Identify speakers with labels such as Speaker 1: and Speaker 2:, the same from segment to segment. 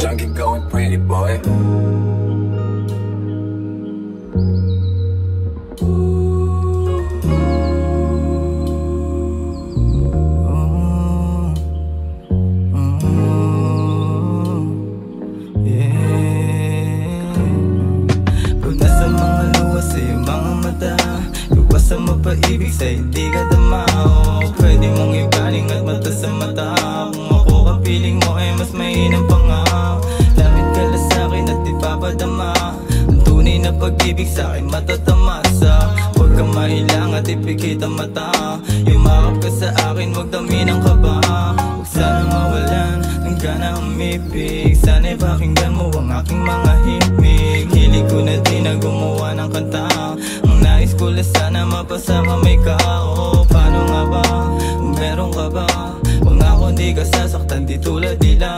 Speaker 1: Junkie going pretty boy.
Speaker 2: Sa mapaibig sa hindi ka damao, pwede mong ibaling at mata sa mata. Kung ako kapiling mo ay mas mainam pa nga. Lapit ka lang sa'kin at ipapadama. Ang tunay na pag-ibig sa'kin matatamasa. Huwag kang mailang at ipikit ang mata. Yumakap ka sa akin, huwag dami ng kaba. Huwag sana mawalan ng gana umibig. Sana'y pakinggan mo ang aking mga himig. Hilig ko na din na gumawa ng kanta. Nais ko lang sana mapasa kamay ka. O paano nga ba? Kung meron ka ba? Kung ako di ka sasaktan, di tulad nila.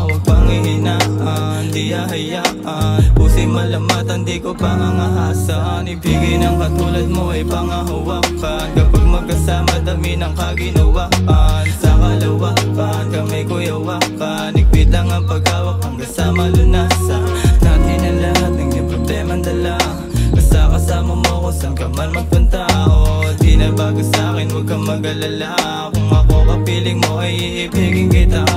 Speaker 2: Huwag pang ihinaan, di hahayaan. Pusa'y malamatan, di ko pangangahasan. Ibigin ang katulad mo ay pangahawakan. Kapag magkasama, dami ng kaginawaan. Sa kalawakan, kamay ko'y hawakan. Ikpit lang ang paghawak hanggang sa malunasan. Natin ang lahat ng iyong problemang dala. Basta kasama mo ko saan ka man magpunta. O di na bago sa'kin, huwag kang mag-alala. Kung ako kapiling mo ay iibigin kita.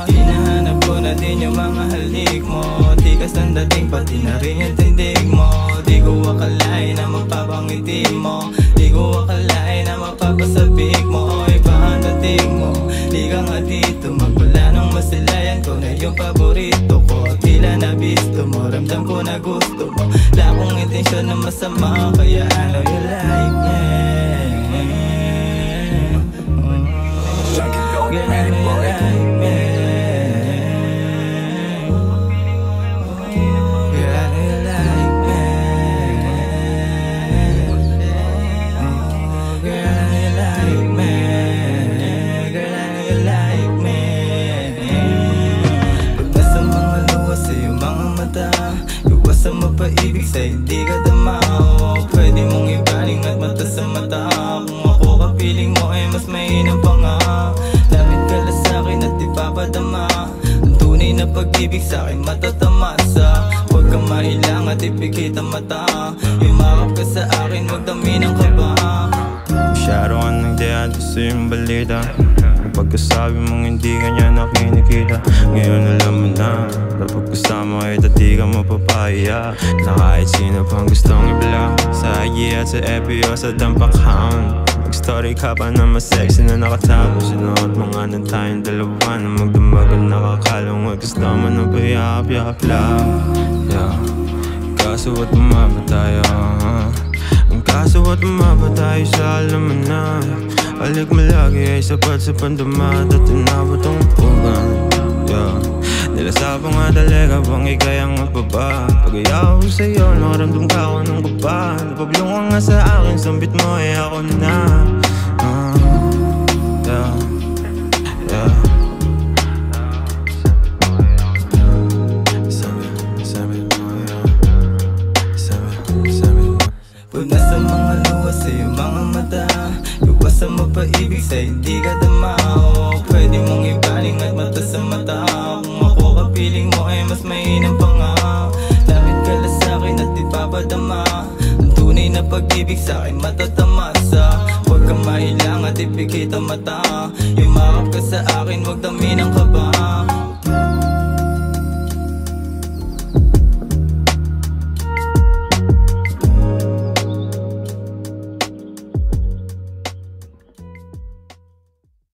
Speaker 2: Hinahanap ko na din yung mga halik mo. Tikas ng dating pati na rin yung tindig mo. Di ko akalain na mapapangiti mo. Di ko akalain na mapapasabik mo. O iba ang dating mo. Di ka nga dito magwala ng masilayan ko na yung paborito ko. Tila na bisto mo, ramdam ko na gusto mo. Wala akong intensyon na masama, kaya ano you like me.
Speaker 1: Junkie going pretty boy.
Speaker 2: Sa mapaibig sa hindi ka damao, pwede mong ibaling at mata sa mata. Kung ako kapiling mo ay mas mainam pa nga. Lapit ka lang sa'kin at ipapadama. Ang tunay na pag-ibig sa'kin matatamasa. Huwag kang mailang at ipikit ang mata. Yumakap ka sa akin, huwag dami ng kaba.
Speaker 3: Masyado ka nang diyan sa iyong balita. Ang pagkasabi mong hindi ka niya nakinikita. Ngayon alam mo na, kapag kasama kita di ka mapapaya. Na kahit sino pang gustong i-block sa IG at sa FB o sa dump account. Mag-story ka pa na mas sexy na nakatago. Sinuot mo nga ng tayong dalawa na magdamagan nakakalungod. Gusto mo na payap-yap lang, yeah. Kaso at umaba tayo, ang kaso at umaba tayo sa alam mo na. Alik mo lagi ay sapat sa pandamad at inabot ang pugan, yeah. Nilasabang nga talaga bang ikay ang mapaba. Pag-ayaw ko sa'yo, nakaramdam ka ako ng kaba. Napablong ka nga sa akin, sambit mo ay ako na, yeah, yeah.
Speaker 2: Puna sa mga luha sa iyong mga mata. Iwas sa mapaibig sa hindi ka damao, pwede mong ibaling at mata sa mata. Kung ako kapiling mo ay mas mainam pa nga. Lapit ka lang sa'kin at ipapadama. Ang tunay na pag-ibig sa'kin matatamasa. Huwag kang mailang at ipikit ang mata. Yumakap ka sa akin, huwag dami ng kaba.